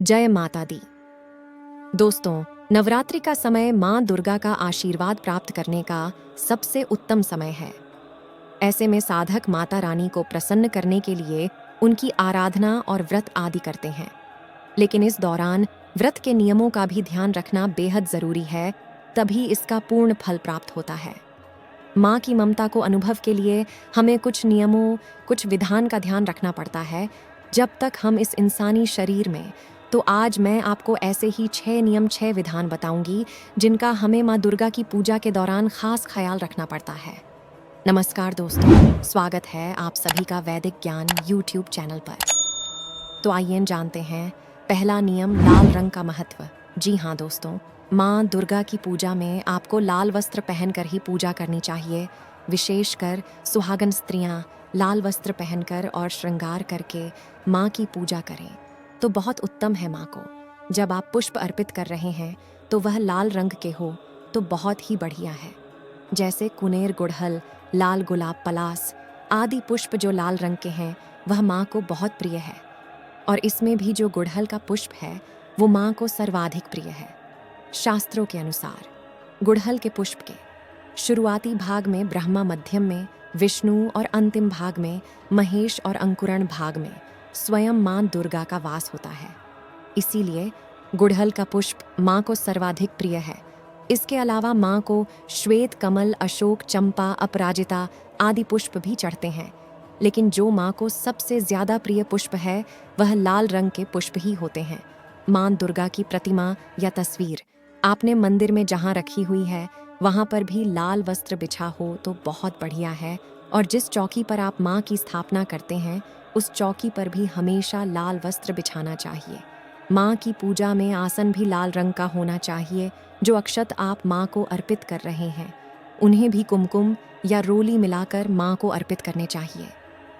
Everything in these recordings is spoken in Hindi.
जय माता दी। दोस्तों, नवरात्रि का समय माँ दुर्गा का आशीर्वाद प्राप्त करने का सबसे उत्तम समय है। ऐसे में साधक माता रानी को प्रसन्न करने के लिए उनकी आराधना और व्रत आदि करते हैं। लेकिन इस दौरान व्रत के नियमों का भी ध्यान रखना बेहद जरूरी है, तभी इसका पूर्ण फल प्राप्त होता है। माँ की ममता को अनुभव के लिए हमें कुछ नियमों, कुछ विधान का ध्यान रखना पड़ता है जब तक हम इस इंसानी शरीर में। तो आज मैं आपको ऐसे ही 6 नियम, 6 विधान बताऊंगी जिनका हमें माँ दुर्गा की पूजा के दौरान खास ख्याल रखना पड़ता है। नमस्कार दोस्तों, स्वागत है आप सभी का वैदिक ज्ञान यूट्यूब चैनल पर। तो आइए जानते हैं पहला नियम, लाल रंग का महत्व। जी हाँ दोस्तों, माँ दुर्गा की पूजा में आपको लाल वस्त्र पहनकर ही पूजा करनी चाहिए। विशेषकर सुहागन स्त्रियाँ लाल वस्त्र पहनकर और श्रृंगार करके माँ की पूजा करें तो बहुत उत्तम है। माँ को जब आप पुष्प अर्पित कर रहे हैं तो वह लाल रंग के हो तो बहुत ही बढ़िया है। जैसे कुनेर, गुड़हल, लाल गुलाब, पलास आदि पुष्प जो लाल रंग के हैं वह माँ को बहुत प्रिय है। और इसमें भी जो गुड़हल का पुष्प है वो माँ को सर्वाधिक प्रिय है। शास्त्रों के अनुसार गुड़हल के पुष्प के शुरुआती भाग में ब्रह्मा, मध्यम में विष्णु और अंतिम भाग में महेश और अंकुरण भाग में स्वयं माँ दुर्गा का वास होता है। इसीलिए गुड़हल का पुष्प माँ को सर्वाधिक प्रिय है। इसके अलावा माँ को श्वेत कमल, अशोक, चंपा, अपराजिता आदि पुष्प भी चढ़ते हैं। लेकिन जो माँ को सबसे ज्यादा प्रिय पुष्प है वह लाल रंग के पुष्प ही होते हैं। माँ दुर्गा की प्रतिमा या तस्वीर आपने मंदिर में जहाँ रखी हुई है वहाँ पर भी लाल वस्त्र बिछा हो तो बहुत बढ़िया है। और जिस चौकी पर आप माँ की स्थापना करते हैं उस चौकी पर भी हमेशा लाल वस्त्र बिछाना चाहिए। माँ की पूजा में आसन भी लाल रंग का होना चाहिए। जो अक्षत आप माँ को अर्पित कर रहे हैं उन्हें भी कुमकुम या रोली मिलाकर माँ को अर्पित करने चाहिए।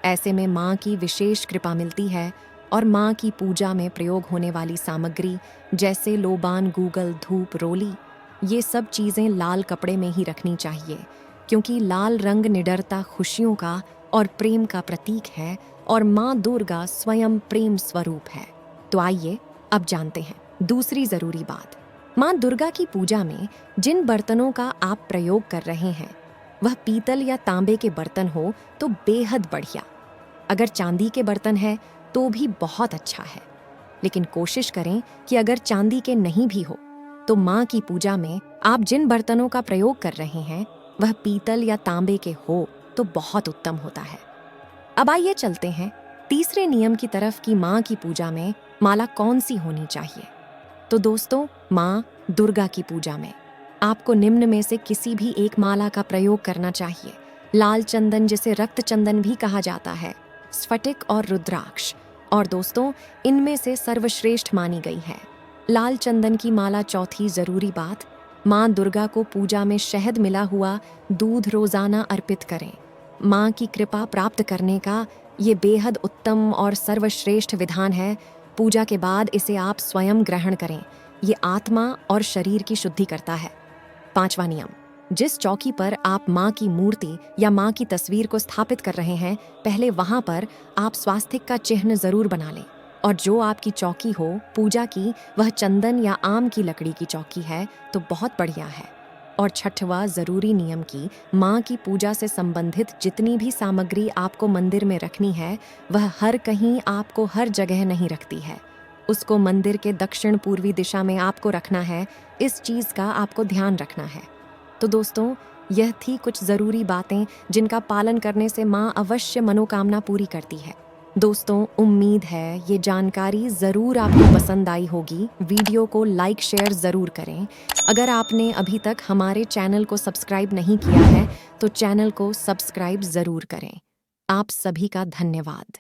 ऐसे में माँ की विशेष कृपा मिलती है। और माँ की पूजा में प्रयोग होने वाली सामग्री जैसे लोबान, गूगल, धूप, रोली, ये सब चीज़ें लाल कपड़े में ही रखनी चाहिए, क्योंकि लाल रंग निडरता, खुशियों का और प्रेम का प्रतीक है और माँ दुर्गा स्वयं प्रेम स्वरूप है। तो आइए अब जानते हैं दूसरी जरूरी बात। माँ दुर्गा की पूजा में जिन बर्तनों का आप प्रयोग कर रहे हैं वह पीतल या तांबे के बर्तन हो तो बेहद बढ़िया। अगर चांदी के बर्तन है तो भी बहुत अच्छा है। लेकिन कोशिश करें कि अगर चांदी के नहीं भी हो तो माँ की पूजा में आप जिन बर्तनों का प्रयोग कर रहे हैं वह पीतल या तांबे के हो तो बहुत उत्तम होता है। अब आइए चलते हैं तीसरे नियम की तरफ कि माँ की पूजा में माला कौन सी होनी चाहिए। तो दोस्तों, माँ दुर्गा की पूजा में आपको निम्न में से किसी भी एक माला का प्रयोग करना चाहिए। लाल चंदन, जिसे रक्त चंदन भी कहा जाता है, स्फटिक और रुद्राक्ष। और दोस्तों, इनमें से सर्वश्रेष्ठ मानी गई है लाल चंदन की माला। चौथी जरूरी बात, माँ दुर्गा को पूजा में शहद मिला हुआ दूध रोजाना अर्पित करें। माँ की कृपा प्राप्त करने का ये बेहद उत्तम और सर्वश्रेष्ठ विधान है। पूजा के बाद इसे आप स्वयं ग्रहण करें, ये आत्मा और शरीर की शुद्धि करता है। पांचवा नियम, जिस चौकी पर आप माँ की मूर्ति या माँ की तस्वीर को स्थापित कर रहे हैं पहले वहां पर आप स्वास्तिक का चिन्ह जरूर बना लें। और जो आपकी चौकी हो पूजा की वह चंदन या आम की लकड़ी की चौकी है तो बहुत बढ़िया है। और छठवां जरूरी नियम की माँ की पूजा से संबंधित जितनी भी सामग्री आपको मंदिर में रखनी है वह हर कहीं आपको हर जगह नहीं रखती है। उसको मंदिर के दक्षिण पूर्वी दिशा में आपको रखना है। इस चीज़ का आपको ध्यान रखना है। तो दोस्तों, यह थी कुछ ज़रूरी बातें जिनका पालन करने से माँ अवश्य मनोकामना पूरी करती है। दोस्तों, उम्मीद है ये जानकारी ज़रूर आपको पसंद आई होगी। वीडियो को लाइक, शेयर ज़रूर करें। अगर आपने अभी तक हमारे चैनल को सब्सक्राइब नहीं किया है तो चैनल को सब्सक्राइब ज़रूर करें। आप सभी का धन्यवाद।